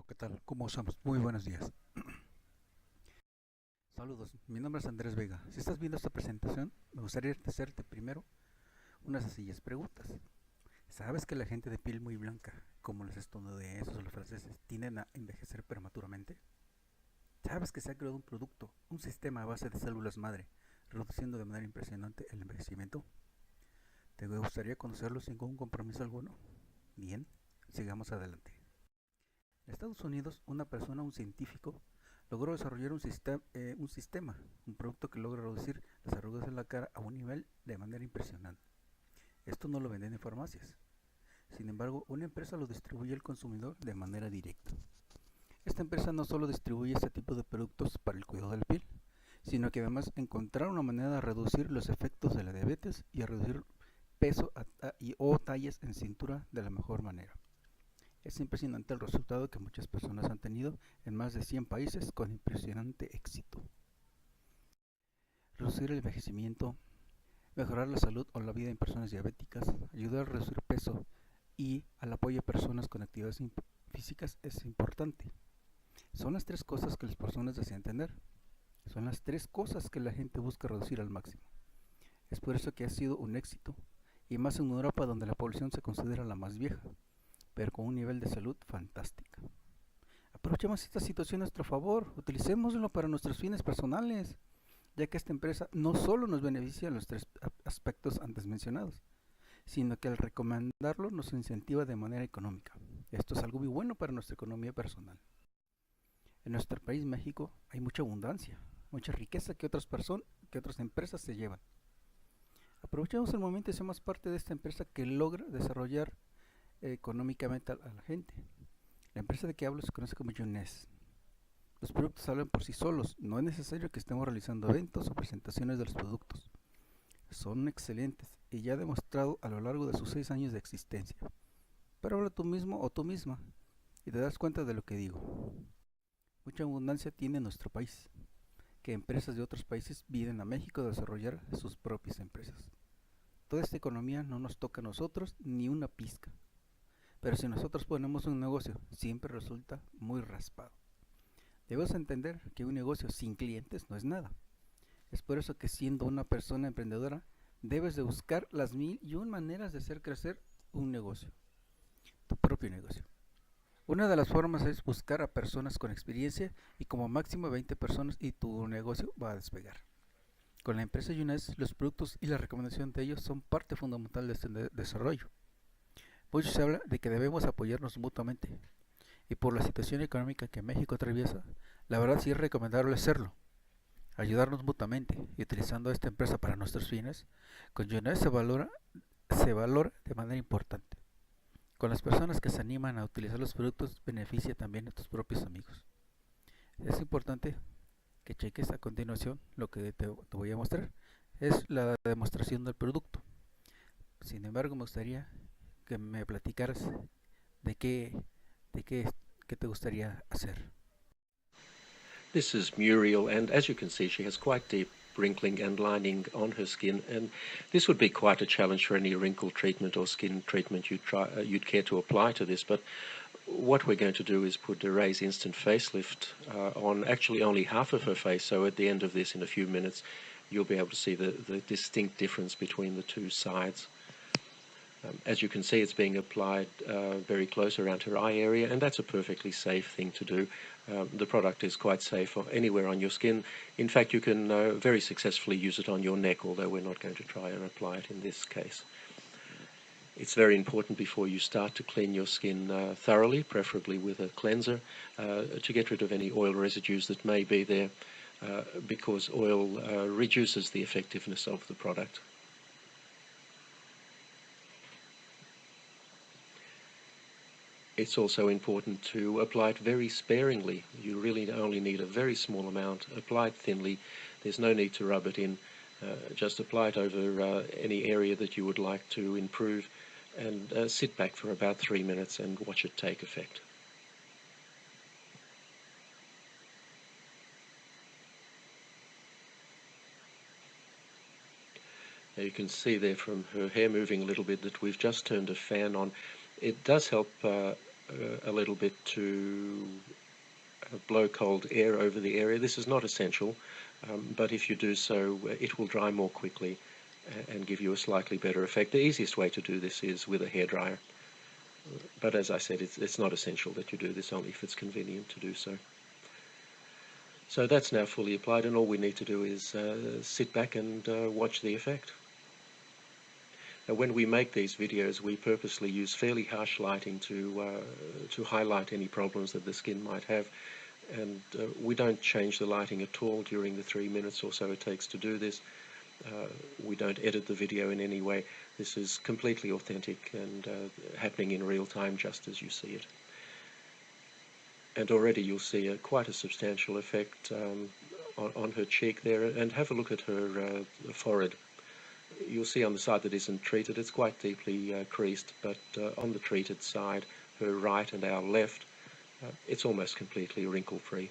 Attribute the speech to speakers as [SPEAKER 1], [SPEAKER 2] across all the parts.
[SPEAKER 1] Hola, ¿qué tal? ¿Cómo estamos? Muy buenos días. Saludos, mi nombre es Andrés Vega. Si estás viendo esta presentación, me gustaría hacerte primero unas sencillas preguntas. ¿Sabes que la gente de piel muy blanca, como los estadounidenses o los franceses, tienden a envejecer prematuramente? ¿Sabes que se ha creado un producto, un sistema a base de células madre, reduciendo de manera impresionante el envejecimiento? ¿Te gustaría conocerlo sin ningún compromiso alguno? Bien, sigamos adelante. En Estados Unidos, un científico, logró desarrollar un sistema, un producto que logra reducir las arrugas en la cara a un nivel de manera impresionante. Esto no lo venden en farmacias. Sin embargo, una empresa lo distribuye al consumidor de manera directa. Esta empresa no solo distribuye este tipo de productos para el cuidado de la piel, sino que además encontrar una manera de reducir los efectos de la diabetes y a reducir peso o tallas en cintura de la mejor manera. Es impresionante el resultado que muchas personas han tenido en más de 100 países con impresionante éxito. Reducir el envejecimiento, mejorar la salud o la vida en personas diabéticas, ayudar a reducir peso y al apoyo a personas con actividades físicas es importante. Son las tres cosas que las personas desean tener. Son las tres cosas que la gente busca reducir al máximo. Es por eso que ha sido un éxito, y más en Europa donde la población se considera la más vieja, pero con un nivel de salud fantástico. Aprovechemos esta situación a nuestro favor, utilicémoslo para nuestros fines personales, ya que esta empresa no solo nos beneficia en los tres aspectos antes mencionados, sino que al recomendarlo nos incentiva de manera económica. Esto es algo muy bueno para nuestra economía personal. En nuestro país, México, hay mucha abundancia, mucha riqueza que otras empresas se llevan. Aprovechemos el momento y seamos parte de esta empresa que logra desarrollar económicamente a la gente. La empresa de que hablo se conoce como Nuevo. Los productos hablan por sí solos, no es necesario que estemos realizando eventos o presentaciones de los productos. Son excelentes y ya demostrado a lo largo de sus 6 años de existencia. Pero habla tú mismo o tú misma y te das cuenta de lo que digo. Mucha abundancia tiene nuestro país, que empresas de otros países vienen a México a desarrollar sus propias empresas. Toda esta economía no nos toca a nosotros ni una pizca. Pero si nosotros ponemos un negocio, siempre resulta muy raspado. Debes entender que un negocio sin clientes no es nada. Es por eso que siendo una persona emprendedora, debes de buscar las 1001 maneras de hacer crecer un negocio, tu propio negocio. Una de las formas es buscar a personas con experiencia y como máximo 20 personas y tu negocio va a despegar. Con la empresa Yunes, los productos y la recomendación de ellos son parte fundamental de este desarrollo. Mucho se habla de que debemos apoyarnos mutuamente, y por la situación económica que México atraviesa, la verdad sí es recomendable hacerlo. Ayudarnos mutuamente y utilizando esta empresa para nuestros fines, con Yunes se valora de manera importante. Con las personas que se animan a utilizar los productos, beneficia también a tus propios amigos. Es importante que cheques a continuación lo que te voy a mostrar. Es la demostración del producto. Sin embargo, me gustaría que me platicaras de qué te gustaría hacer.
[SPEAKER 2] This is Muriel, and as you can see, she has quite deep wrinkling and lining on her skin, and this would be quite a challenge for any wrinkle treatment or skin treatment you'd care to apply to this. But what we're going to do is put a Ray's Instant Facelift on actually only half of her face, so at the end of this, in a few minutes, you'll be able to see the distinct difference between the two sides. As you can see, it's being applied very close around her eye area, and that's a perfectly safe thing to do. The product is quite safe anywhere on your skin. In fact, you can very successfully use it on your neck, although we're not going to try and apply it in this case. It's very important before you start to clean your skin thoroughly, preferably with a cleanser, to get rid of any oil residues that may be there, because oil reduces the effectiveness of the product. It's also important to apply it very sparingly. You really only need a very small amount. Apply it thinly. There's no need to rub it in. Just apply it over any area that you would like to improve, and sit back for about 3 minutes and watch it take effect. Now you can see there from her hair moving a little bit that we've just turned a fan on. It does help a little bit to blow cold air over the area. This is not essential, but if you do so, it will dry more quickly and give you a slightly better effect. The easiest way to do this is with a hairdryer, but as I said, it's not essential that you do this, only if it's convenient to do so. So that's now fully applied, and all we need to do is sit back and watch the effect. Now, when we make these videos, we purposely use fairly harsh lighting to highlight any problems that the skin might have, and we don't change the lighting at all during the 3 minutes or so it takes to do this. We don't edit the video in any way. This is completely authentic and happening in real time just as you see it. And already you'll see quite a substantial effect on her cheek there, and have a look at her forehead. You'll see on the side that isn't treated, it's quite deeply creased, but on the treated side, her right and our left, it's almost completely wrinkle-free.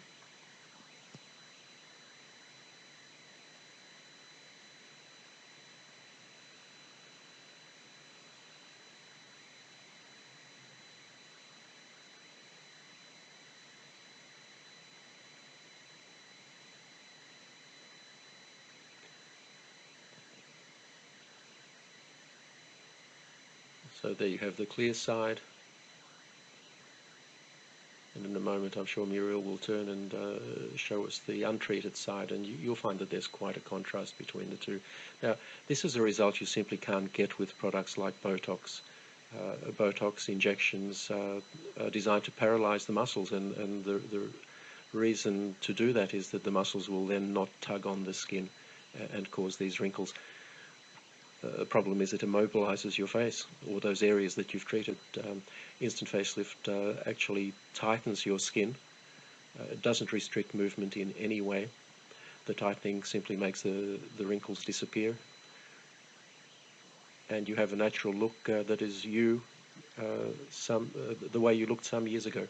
[SPEAKER 2] So there you have the clear side, and in a moment I'm sure Muriel will turn and show us the untreated side, and you'll find that there's quite a contrast between the two. Now, this is a result you simply can't get with products like Botox. Botox injections are designed to paralyze the muscles, and the reason to do that is that the muscles will then not tug on the skin and cause these wrinkles. The problem is it immobilizes your face, or those areas that you've treated. Instant facelift actually tightens your skin. It doesn't restrict movement in any way. The tightening simply makes the wrinkles disappear, and you have a natural look that is you, the way you looked some years ago.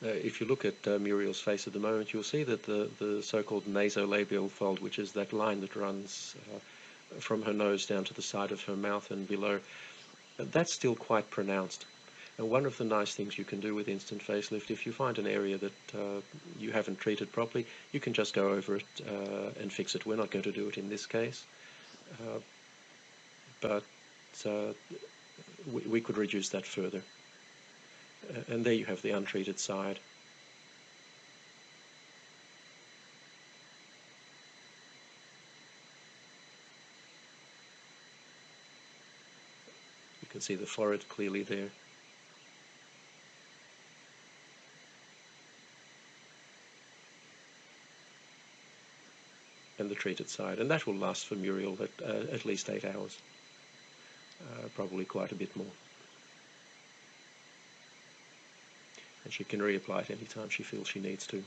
[SPEAKER 2] If you look at Muriel's face at the moment, you'll see that the so-called nasolabial fold, which is that line that runs from her nose down to the side of her mouth and below, that's still quite pronounced. And one of the nice things you can do with instant facelift, if you find an area that you haven't treated properly, you can just go over it and fix it. We're not going to do it in this case, but we could reduce that further. And there you have the untreated side. You can see the forehead clearly there. And the treated side. And that will last for Muriel at least 8 hours. Probably quite a bit more. And she can reapply it anytime she feels she needs to.